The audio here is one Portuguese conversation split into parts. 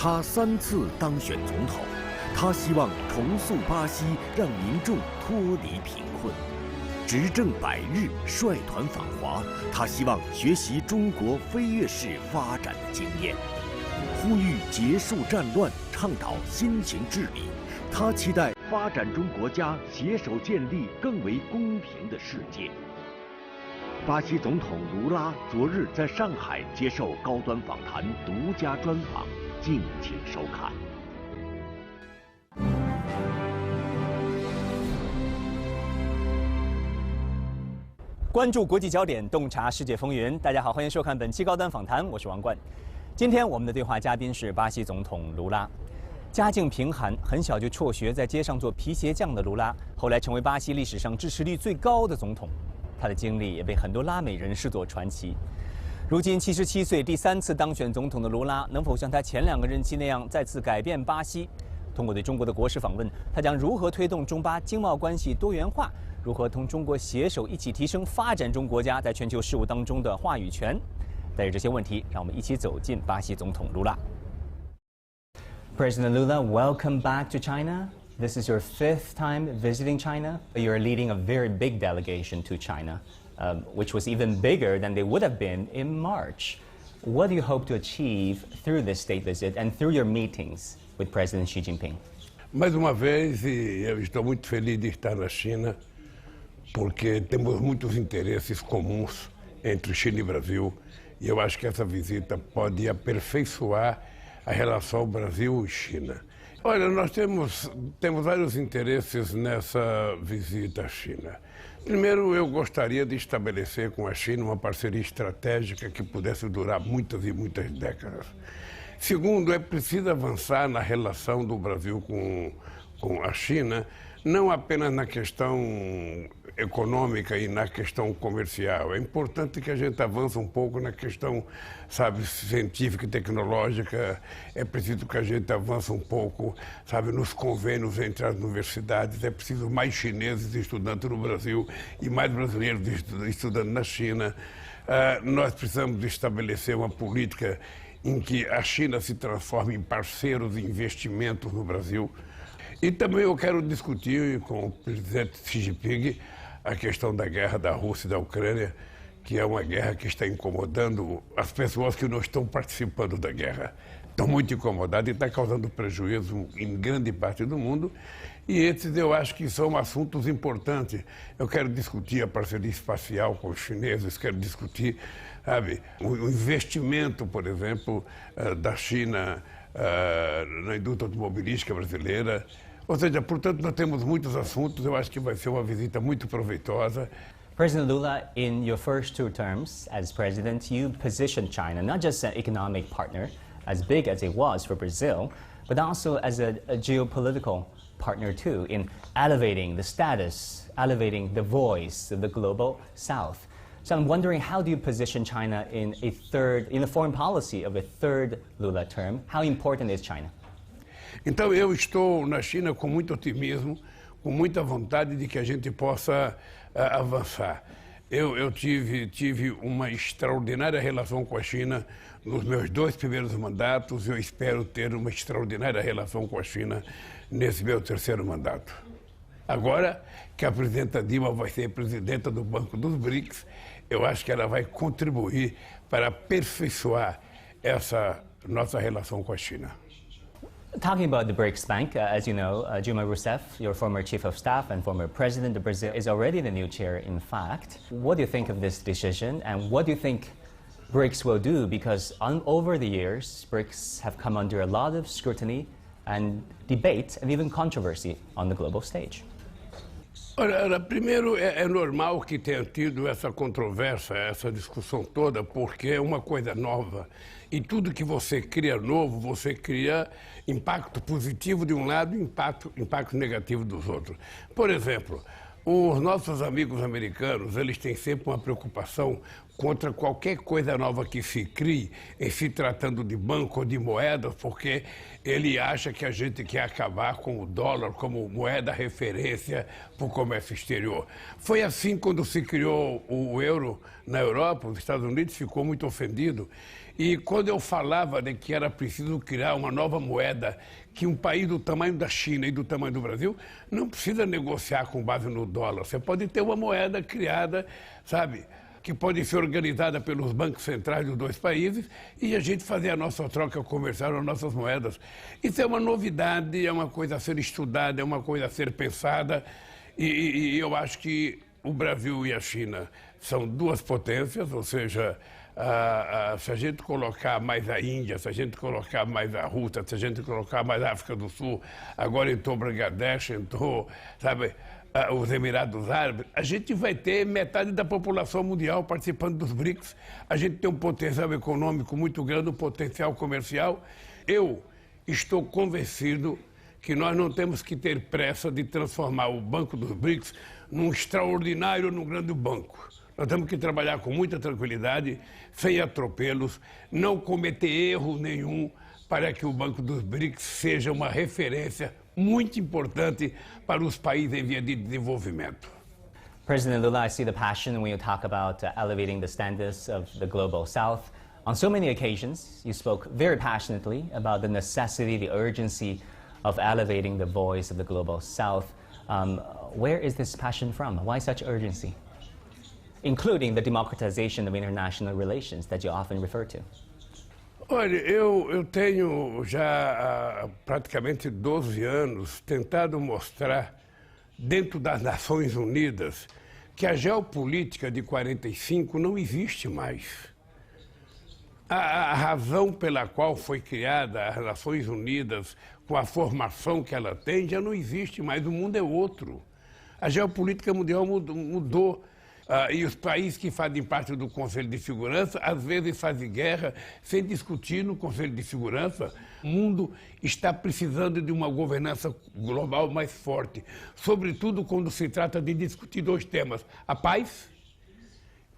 他3次当选总统，他希望重塑巴西，让民众脱离贫困。执政100日，率团访华，他希望学习中国飞跃式发展的经验，呼吁结束战乱，倡导新型治理。他期待发展中国家携手建立更为公平的世界。巴西总统卢拉昨日在上海接受高端访谈独家专访，敬请收看。关注国际焦点，洞察世界风云。大家好，欢迎收看本期高端访谈，我是王冠。今天我们的对话嘉宾是巴西总统卢拉。家境贫寒，很小就辍学，在街上做皮鞋匠的卢拉，后来成为巴西历史上支持率最高的总统。他的经历也被很多拉美人视作传奇。如今77岁，第3次当选总统的卢拉，能否像他前2个任期那样再次改变巴西？通过对中国的国事访问，他将如何推动中巴经贸关系多元化？如何同中国携手一起提升发展中国家在全球事务当中的话语权？带着这些问题，让我们一起走进巴西总统卢拉。President Lula, welcome back to China. This is your 5th time visiting China. You're leading a very big delegation to China, which was even bigger than they would have been in March. What do you hope to achieve through this state visit and through your meetings with President Xi Jinping? Mais uma vez, eu estou muito feliz de estar na China, porque temos muitos interesses comuns entre China e Brasil, e eu acho que essa visita pode aperfeiçoar a relação Brasil e China. Olha, nós temos vários interesses nessa visita à China. Primeiro, eu gostaria de estabelecer com a China uma parceria estratégica que pudesse durar muitas e muitas décadas. Segundo, é preciso avançar na relação do Brasil com a China, não apenas na questão econômica e na questão comercial. É importante que a gente avance um pouco na questão, sabe, científica e tecnológica. É preciso que a gente avance um pouco, sabe, nos convênios entre as universidades. É preciso mais chineses estudando no Brasil e mais brasileiros estudando na China. Nós precisamos estabelecer uma política em que a China se transforme em parceiro de investimentos no Brasil. E também eu quero discutir com o presidente Xi Jinping a questão da guerra da Rússia e da Ucrânia, que é uma guerra que está incomodando as pessoas que não estão participando da guerra. Estão muito incomodadas e está causando prejuízo em grande parte do mundo. E esses eu acho que são assuntos importantes. Eu quero discutir a parceria espacial com os chineses, quero discutir, sabe, o investimento, por exemplo, da China na indústria automobilística brasileira. Ou seja, portanto, nós temos muitos assuntos. Eu acho que vai ser uma visita muito proveitosa. President Lula, in your first 2 terms as president, you positioned China not just an economic partner, as big as it was for Brazil, but also as a geopolitical partner too, in elevating the status, elevating the voice of the global South. So I'm wondering, how do you position China in the foreign policy of a 3rd Lula term? How important is China? Então, eu estou na China com muito otimismo, com muita vontade de que a gente possa avançar. Eu tive uma extraordinária relação com a China nos meus 2 primeiros mandatos. Eu espero ter uma extraordinária relação com a China nesse meu 3º mandato. Agora que a presidenta Dilma vai ser presidenta do Banco dos BRICS, eu acho que ela vai contribuir para aperfeiçoar essa nossa relação com a China. Talking about the BRICS Bank, as you know, Dilma Rousseff, your former chief of staff and former president of Brazil, is already the new chair, in fact. What do you think of this decision, and what do you think BRICS will do? Because over the years, BRICS have come under a lot of scrutiny and debate and even controversy on the global stage. Olha, primeiro é normal que tenha tido essa controvérsia, essa discussão toda, porque é uma coisa nova. E tudo que você cria novo, você cria impacto positivo de um lado e impacto negativo dos outros. Por exemplo, os nossos amigos americanos, eles têm sempre uma preocupação contra qualquer coisa nova que se crie em se tratando de banco ou de moedas, porque ele acha que a gente quer acabar com o dólar como moeda referência para o comércio exterior. Foi assim quando se criou o euro na Europa, os Estados Unidos ficou muito ofendido. E quando eu falava de que era preciso criar uma nova moeda, que um país do tamanho da China e do tamanho do Brasil não precisa negociar com base no dólar. Você pode ter uma moeda criada, sabe, que pode ser organizada pelos bancos centrais dos dois países e a gente fazer a nossa troca comercial, as nossas moedas. Isso é uma novidade, é uma coisa a ser estudada, é uma coisa a ser pensada e eu acho que o Brasil e a China são duas potências, ou seja, se a gente colocar mais a Índia, se a gente colocar mais a Rússia, se a gente colocar mais a África do Sul, agora entrou Bangladesh, entrou, sabe, os Emirados Árabes, a gente vai ter metade da população mundial participando dos BRICS. A gente tem um potencial econômico muito grande, um potencial comercial. Eu estou convencido que nós não temos que ter pressa de transformar o Banco dos BRICS num extraordinário, num grande banco. Nós temos que trabalhar com muita tranquilidade, sem atropelos, não cometer erro nenhum para que o Banco dos BRICS seja uma referência muito importante para os países em via de desenvolvimento. President Lula, I see the passion when you talk about elevating the standards of the global south. On so many occasions, you spoke very passionately about the necessity, the urgency of elevating the voice of the global south. Where is this passion from? Why such urgency? Including the democratization of international relations that you often refer to. Olha, eu tenho já há praticamente 12 anos tentado mostrar dentro das Nações Unidas que a geopolítica de 45 não existe mais. A razão pela qual foi criada as Nações Unidas, com a formação que ela tem, já não existe mais, o mundo é outro. A geopolítica mundial mudou. E os países que fazem parte do Conselho de Segurança, às vezes fazem guerra sem discutir no Conselho de Segurança. O mundo está precisando de uma governança global mais forte, sobretudo quando se trata de discutir dois temas, a paz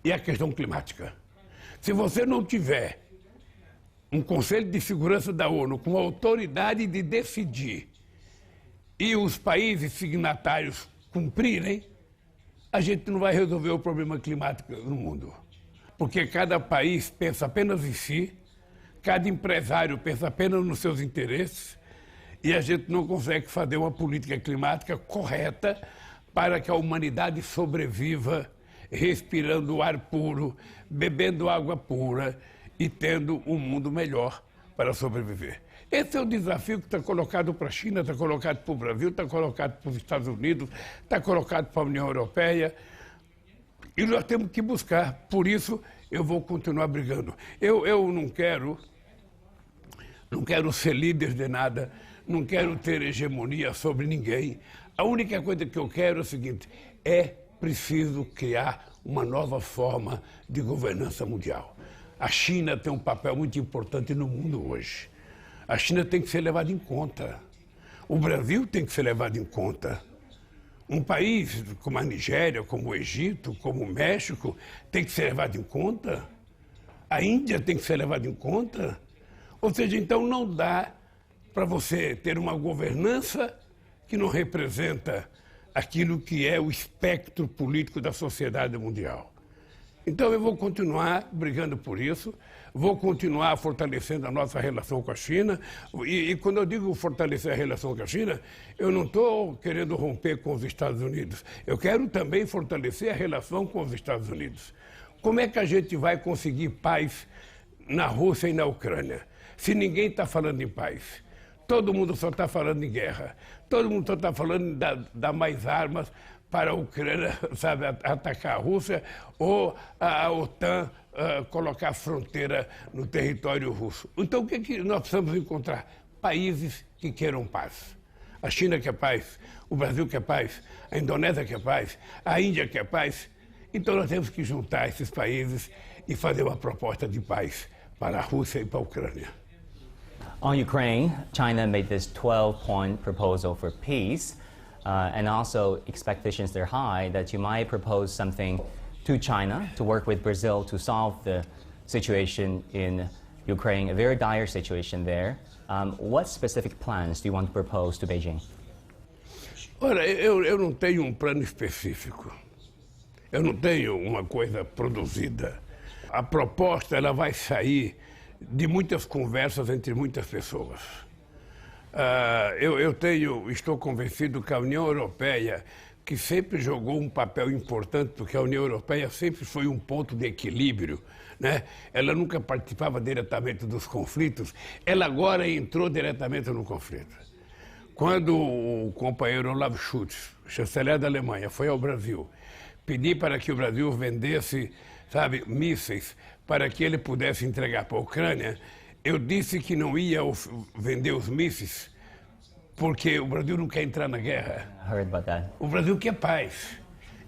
e a questão climática. Se você não tiver um Conselho de Segurança da ONU com a autoridade de decidir e os países signatários cumprirem, a gente não vai resolver o problema climático no mundo. Porque cada país pensa apenas em si, cada empresário pensa apenas nos seus interesses, e a gente não consegue fazer uma política climática correta para que a humanidade sobreviva respirando ar puro, bebendo água pura e tendo um mundo melhor para sobreviver. Esse é o desafio que está colocado para a China, está colocado para o Brasil, está colocado para os Estados Unidos, está colocado para a União Europeia. E nós temos que buscar. Por isso, eu vou continuar brigando. Eu não quero ser líder de nada, não quero ter hegemonia sobre ninguém. A única coisa que eu quero é o seguinte, é preciso criar uma nova forma de governança mundial. A China tem um papel muito importante no mundo hoje. A China tem que ser levada em conta. O Brasil tem que ser levado em conta. Um país como a Nigéria, como o Egito, como o México, tem que ser levado em conta. A Índia tem que ser levada em conta. Ou seja, então não dá para você ter uma governança que não representa aquilo que é o espectro político da sociedade mundial. Então eu vou continuar brigando por isso, vou continuar fortalecendo a nossa relação com a China. E quando eu digo fortalecer a relação com a China, eu não estou querendo romper com os Estados Unidos. Eu quero também fortalecer a relação com os Estados Unidos. Como é que a gente vai conseguir paz na Rússia e na Ucrânia, se ninguém está falando em paz? Todo mundo só está falando em guerra. Todo mundo só está falando de dar mais armas para a Ucrânia, sabe, atacar a Rússia, ou a OTAN colocar fronteira no território russo. Então, o que nós precisamos encontrar? Países que queiram paz. A China quer paz, o Brasil quer paz, a Indonésia quer paz, a Índia quer paz. Então, nós temos que juntar esses países e fazer uma proposta de paz para a Rússia e para a Ucrânia. On Ukraine, China made this 12-point proposal for peace. And also expectations are high that you might propose something to China to work with Brazil to solve the situation in Ukraine, a very dire situation there. What specific plans do you want to propose to Beijing? Ora, eu não tenho um plano específico. Eu não tenho uma coisa produzida. A proposta ela vai sair de muitas conversas entre muitas pessoas. Estou convencido que a União Europeia, que sempre jogou um papel importante, porque a União Europeia sempre foi um ponto de equilíbrio, né? Ela nunca participava diretamente dos conflitos, ela agora entrou diretamente no conflito. Quando o companheiro Olaf Scholz, chanceler da Alemanha, foi ao Brasil, pedir para que o Brasil vendesse, sabe, mísseis para que ele pudesse entregar para a Ucrânia, eu disse que não ia vender os mísseis porque o Brasil não quer entrar na guerra. Heard about that. O Brasil quer paz.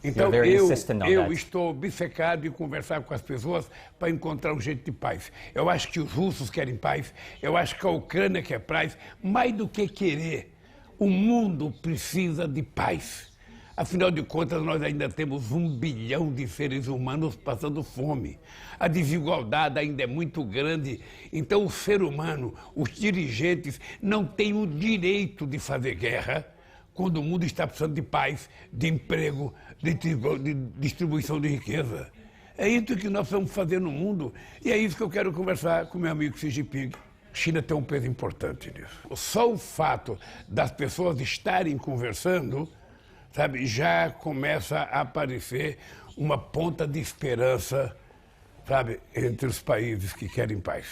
Então eu estou obcecado em conversar com as pessoas para encontrar um jeito de paz. Eu acho que os russos querem paz, eu acho que a Ucrânia quer paz, mais do que querer. O mundo precisa de paz. Afinal de contas, nós ainda temos 1 bilhão de seres humanos passando fome. A desigualdade ainda é muito grande. Então, o ser humano, os dirigentes, não têm o direito de fazer guerra quando o mundo está precisando de paz, de emprego, de distribuição de riqueza. É isso que nós vamos fazer no mundo. E é isso que eu quero conversar com meu amigo Xi Jinping. A China tem um peso importante nisso. Só o fato das pessoas estarem conversando, sabe, já começa a aparecer uma ponta de esperança, sabe, entre os países que querem paz.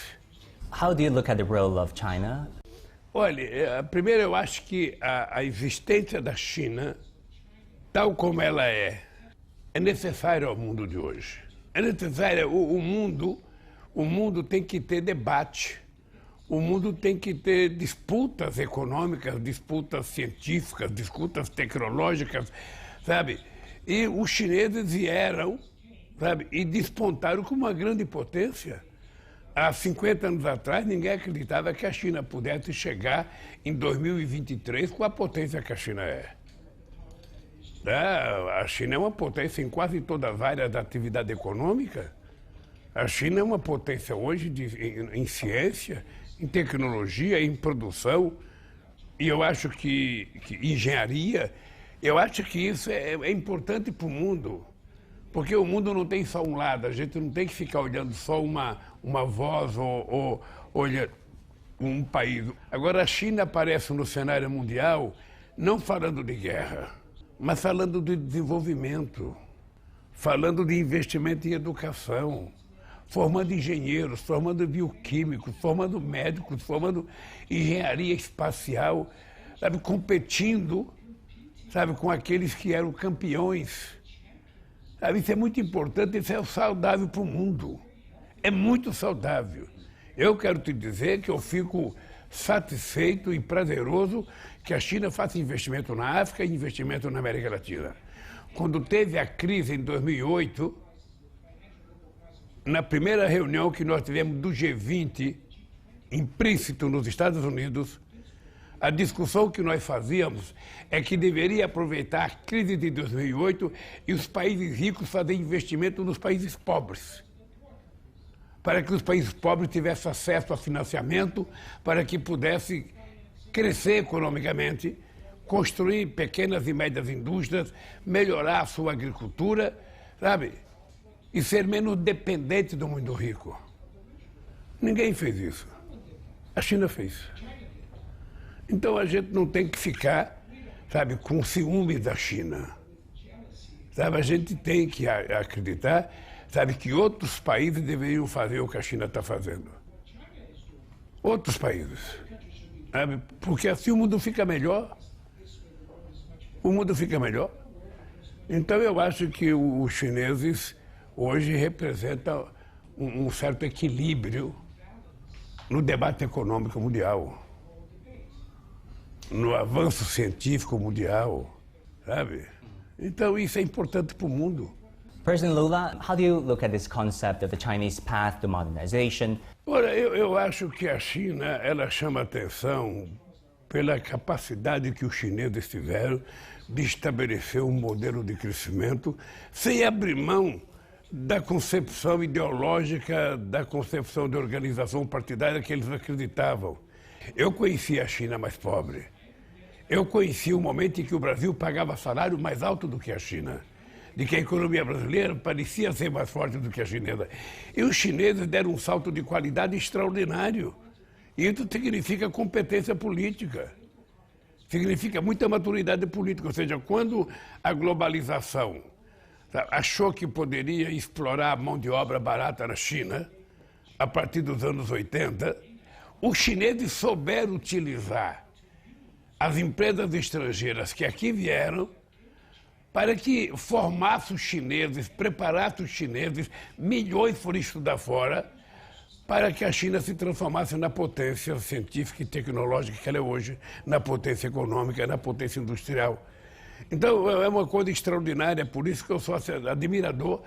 How do you look at the role of China? Olha, primeiro eu acho que a existência da China, tal como ela é necessária ao mundo de hoje. É necessária, o mundo tem que ter debate. O mundo tem que ter disputas econômicas, disputas científicas, disputas tecnológicas, sabe? E os chineses vieram, sabe, e despontaram como uma grande potência. Há 50 anos atrás, ninguém acreditava que a China pudesse chegar em 2023 com a potência que a China é. A China é uma potência em quase todas as áreas da atividade econômica. A China é uma potência hoje em ciência, em tecnologia, em produção, e eu acho que engenharia, eu acho que isso é importante para o mundo, porque o mundo não tem só um lado, a gente não tem que ficar olhando só uma voz ou olhando um país. Agora a China aparece no cenário mundial não falando de guerra, mas falando de desenvolvimento, falando de investimento em educação, formando engenheiros, formando bioquímicos, formando médicos, formando engenharia espacial, sabe, competindo, sabe, com aqueles que eram campeões. Sabe, isso é muito importante, isso é saudável para o mundo. É muito saudável. Eu quero te dizer que eu fico satisfeito e prazeroso que a China faça investimento na África e investimento na América Latina. Quando teve a crise em 2008, na primeira reunião que nós tivemos do G20, implícito nos Estados Unidos, a discussão que nós fazíamos é que deveria aproveitar a crise de 2008 e os países ricos fazer investimento nos países pobres, para que os países pobres tivessem acesso a financiamento, para que pudessem crescer economicamente, construir pequenas e médias indústrias, melhorar a sua agricultura, sabe? E ser menos dependente do mundo rico. Ninguém fez isso. A China fez. Então a gente não tem que ficar, sabe, com ciúme da China. Sabe, a gente tem que acreditar, sabe, que outros países deveriam fazer o que a China está fazendo. Outros países. Sabe? Porque assim o mundo fica melhor. O mundo fica melhor. Então eu acho que os chineses hoje representa um certo equilíbrio no debate econômico mundial, no avanço científico mundial, sabe? Então isso é importante para o mundo. President Lula, how do you look at this concept of the Chinese path to modernization? Olha, eu acho que a China, ela chama atenção pela capacidade que os chineses tiveram de estabelecer um modelo de crescimento sem abrir mão, da concepção ideológica, da concepção de organização partidária que eles acreditavam. Eu conheci a China mais pobre. Eu conheci o momento em que o Brasil pagava salário mais alto do que a China, de que a economia brasileira parecia ser mais forte do que a chinesa. E os chineses deram um salto de qualidade extraordinário. E isso significa competência política, significa muita maturidade política. Ou seja, quando a globalização achou que poderia explorar a mão de obra barata na China, a partir dos anos 80, os chineses souberam utilizar as empresas estrangeiras que aqui vieram para que formasse os chineses, preparasse os chineses, milhões foram estudar fora, para que a China se transformasse na potência científica e tecnológica que ela é hoje, na potência econômica, na potência industrial. Então, é uma coisa extraordinária, por isso que eu sou admirador.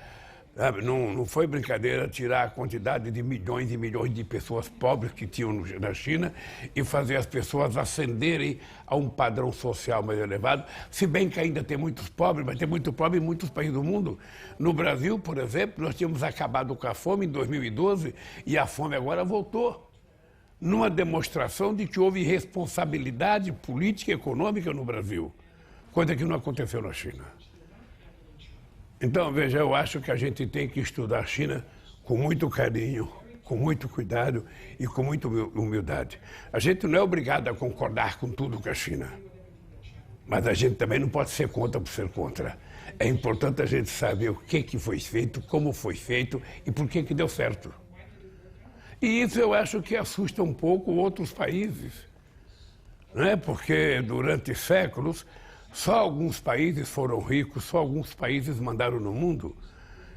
Sabe? Não foi brincadeira tirar a quantidade de milhões e milhões de pessoas pobres que tinham na China e fazer as pessoas ascenderem a um padrão social mais elevado, se bem que ainda tem muitos pobres, mas tem muito pobre em muitos países do mundo. No Brasil, por exemplo, nós tínhamos acabado com a fome em 2012 e a fome agora voltou, numa demonstração de que houve responsabilidade política e econômica no Brasil, coisa que não aconteceu na China. Então, veja, eu acho que a gente tem que estudar a China com muito carinho, com muito cuidado e com muita humildade. A gente não é obrigado a concordar com tudo com a China, mas a gente também não pode ser contra por ser contra. É importante a gente saber o que foi feito, como foi feito e por que deu certo. E isso eu acho que assusta um pouco outros países, né? Porque durante séculos só alguns países foram ricos, só alguns países mandaram no mundo.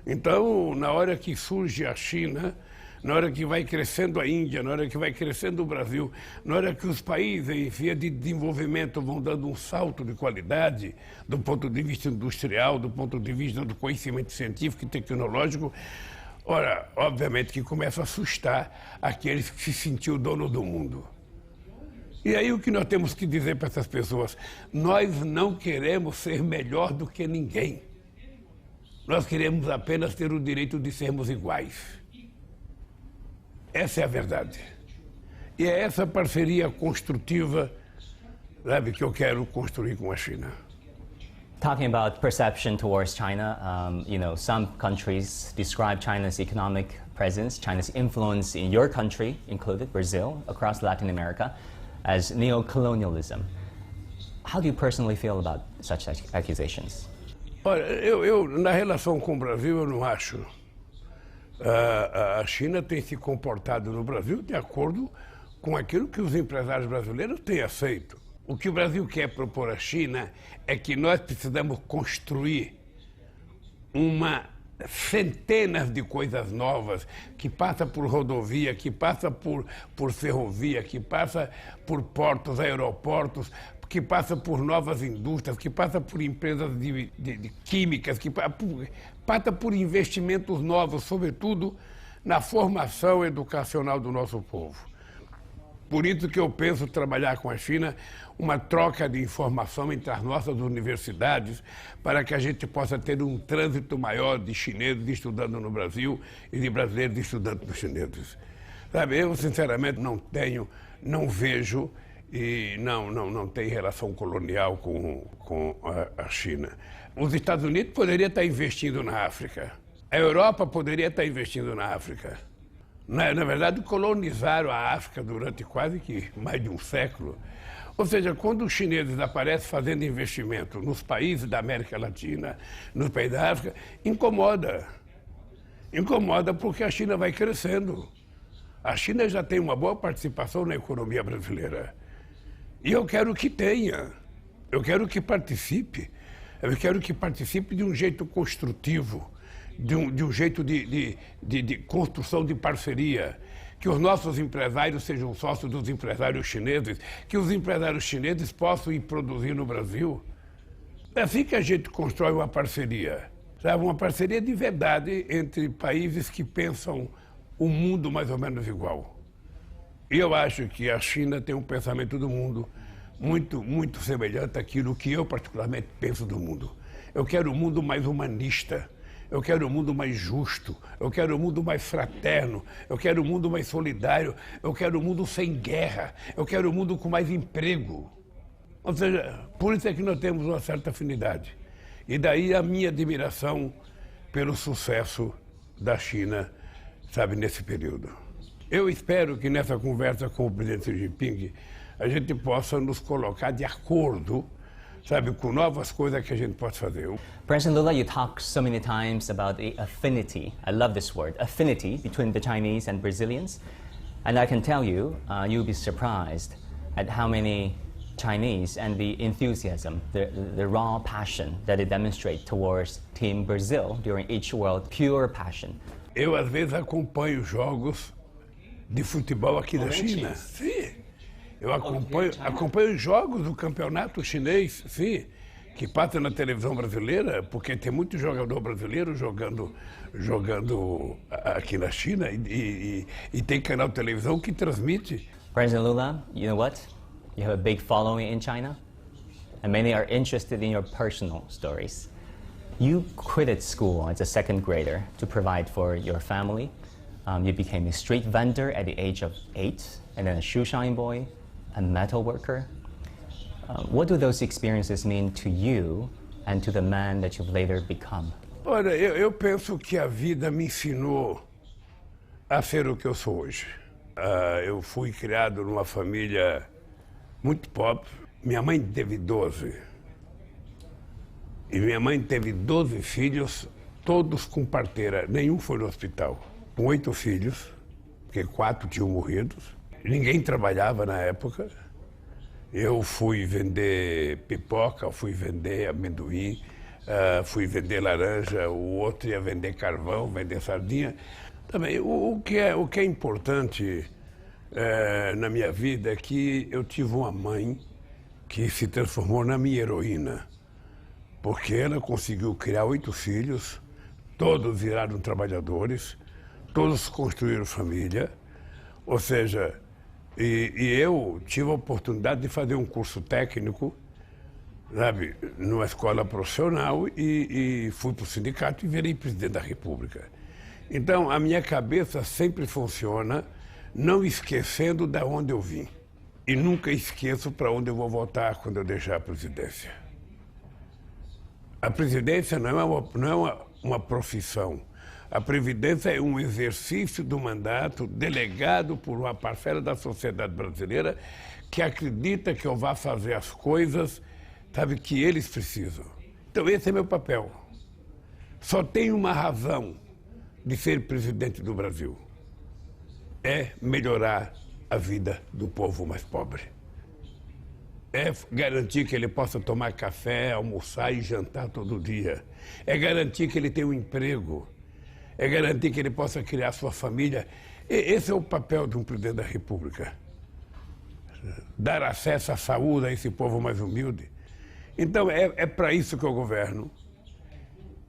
Então, na hora que surge a China, na hora que vai crescendo a Índia, na hora que vai crescendo o Brasil, na hora que os países em via de desenvolvimento vão dando um salto de qualidade, do ponto de vista industrial, do ponto de vista do conhecimento científico e tecnológico, ora, obviamente que começa a assustar aqueles que se sentiam dono do mundo. E aí o que nós temos que dizer para essas pessoas? Nós não queremos ser melhor do que ninguém. Nós queremos apenas ter o direito de sermos iguais. Essa é a verdade. E é essa parceria construtiva, sabe, que eu quero construir com a China. Talking about perception towards China, some countries describe China's economic presence, China's influence in your country, included Brazil, across Latin America, as neo-colonialism. How do you personally feel about such accusations? Olha, eu na relação com o Brasil, eu não acho. A China tem se comportado no Brasil de acordo com aquilo que os empresários brasileiros têm aceito. O que o Brasil quer propor à China é que nós precisamos construir centenas de coisas novas, que passa por rodovia, que passa por ferrovia, que passa por portos, aeroportos, que passa por novas indústrias, que passa por empresas de químicas, que passa por investimentos novos, sobretudo na formação educacional do nosso povo. Por isso que eu penso trabalhar com a China uma troca de informação entre as nossas universidades para que a gente possa ter um trânsito maior de chineses estudando no Brasil e de brasileiros estudando nos chineses. Sabe, eu sinceramente não vejo e não tem relação colonial com a China. Os Estados Unidos poderiam estar investindo na África. A Europa poderia estar investindo na África. Na verdade, colonizaram a África durante quase que mais de um século. Ou seja, quando os chineses aparecem fazendo investimento nos países da América Latina, nos países da África, incomoda. Incomoda porque a China vai crescendo. A China já tem uma boa participação na economia brasileira. E eu quero que tenha. Eu quero que participe. Eu quero que participe de um jeito construtivo, de um jeito de construção de parceria, que os nossos empresários sejam sócios dos empresários chineses, que os empresários chineses possam ir produzir no Brasil. É assim que a gente constrói uma parceria, sabe? Uma parceria de verdade entre países que pensam o mundo mais ou menos igual. E eu acho que a China tem um pensamento do mundo muito semelhante àquilo que eu particularmente penso do mundo. Eu quero um mundo mais humanista. Eu quero um mundo mais justo, eu quero um mundo mais fraterno, eu quero um mundo mais solidário, eu quero um mundo sem guerra, eu quero um mundo com mais emprego. Ou seja, por isso é que nós temos uma certa afinidade. E daí a minha admiração pelo sucesso da China, sabe, nesse período. Eu espero que nessa conversa com o presidente Xi Jinping a gente possa nos colocar de acordo, sabe, com novas coisas que a gente pode fazer. President Lula, you talk so many times about the affinity, I love this word, affinity between the Chinese and Brazilians. And I can tell you, you'll be surprised at how many Chinese and the enthusiasm, the raw passion that they demonstrate towards Team Brazil during each World, pure passion. Eu, às vezes, acompanho jogos de futebol aqui na China. Sim. Eu acompanho jogos do campeonato chinês, sim, que passa na televisão brasileira, porque tem muito jogador brasileiro jogando aqui na China e tem canal de televisão que transmite. President Lula, you know what? You have a big following in China, and many are interested in your personal stories. You quitted school as a second grader to provide for your family. You became a street vendor at the age of 8, and then a shoe shine boy, a metal worker. What do those experiences mean to you and to the man that you've later become? Olha, eu penso que a vida me ensinou a ser o que eu sou hoje. Eu fui criado numa família muito pobre. Minha mãe teve 12. E minha mãe teve 12 filhos, todos com parteira. Nenhum foi no hospital. Com 8 filhos, porque 4 tinham morrido. Ninguém trabalhava na época. Eu fui vender pipoca, fui vender amendoim, fui vender laranja, o outro ia vender carvão, vender sardinha. Também, o que é importante na minha vida é que eu tive uma mãe que se transformou na minha heroína, porque ela conseguiu criar 8 filhos, todos viraram trabalhadores, todos construíram família, ou seja, e eu tive a oportunidade de fazer um curso técnico, sabe, numa escola profissional e fui para o sindicato e virei presidente da República. Então, a minha cabeça sempre funciona não esquecendo de onde eu vim. E nunca esqueço para onde eu vou voltar quando eu deixar a presidência. A presidência não é uma profissão. A previdência é um exercício do mandato delegado por uma parcela da sociedade brasileira que acredita que eu vá fazer as coisas, sabe, que eles precisam. Então esse é meu papel. Só tem uma razão de ser presidente do Brasil. É melhorar a vida do povo mais pobre. É garantir que ele possa tomar café, almoçar e jantar todo dia. É garantir que ele tenha um emprego. É garantir que ele possa criar sua família. Esse é o papel de um presidente da República. Dar acesso à saúde a esse povo mais humilde. Então, é para isso que eu governo.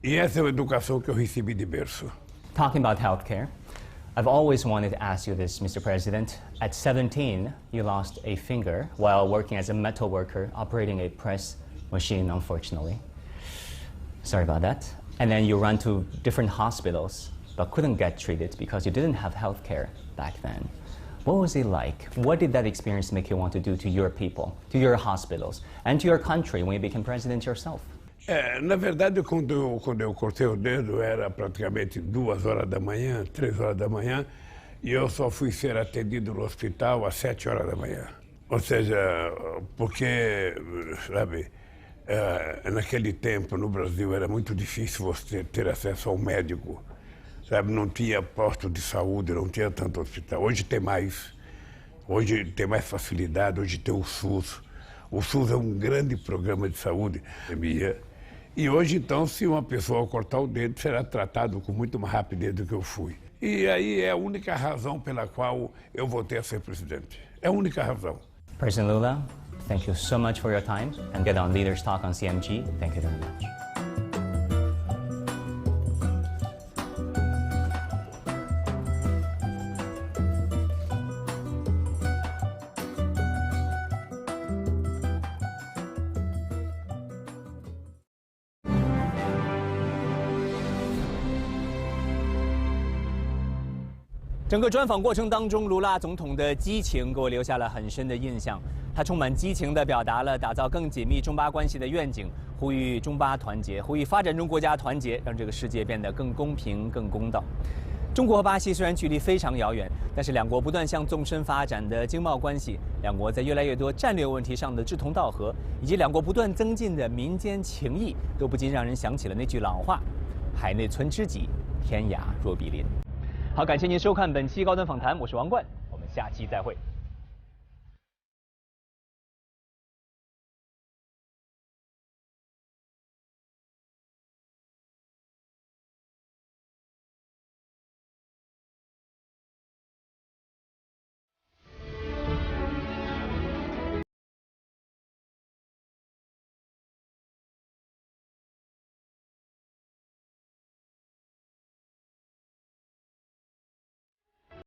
E essa é a educação que eu recebi de berço. Talking about healthcare, I've always wanted to ask you this, Mr. President. At 17, you lost a finger while working as a metal worker, operating a press machine, unfortunately. Sorry about that. And then you run to different hospitals, but couldn't get treated because you didn't have health care back then. What was it like? What did that experience make you want to do to your people, to your hospitals, and to your country when you became president yourself? Na verdade, quando eu cortei o dedo, era praticamente 2 horas da manhã, 3 horas da manhã, e eu só fui ser atendido no hospital às 7 horas da manhã. Ou seja, porque, sabe, naquele tempo, no Brasil, era muito difícil você ter acesso ao médico. Sabe, não tinha posto de saúde, não tinha tanto hospital. Hoje tem mais facilidade, hoje tem o SUS. O SUS é um grande programa de saúde. E hoje, então, se uma pessoa cortar o dedo, será tratado com muito mais rapidez do que eu fui. E aí é a única razão pela qual eu voltei a ser presidente. É a única razão. President Lula, thank you so much for your time and get on Leaders Talk on CMG. Thank you very much. 整个专访过程当中，卢拉总统的激情给我留下了很深的印象。他充满激情地表达了打造更紧密中巴关系的愿景，呼吁中巴团结，呼吁发展中国家团结，让这个世界变得更公平、更公道。中国和巴西虽然距离非常遥远，但是两国不断向纵深发展的经贸关系，两国在越来越多战略问题上的志同道合，以及两国不断增进的民间情谊，都不禁让人想起了那句老话：“海内存知己，天涯若比邻。”好，感谢您收看本期高端访谈，我是王冠，我们下期再会。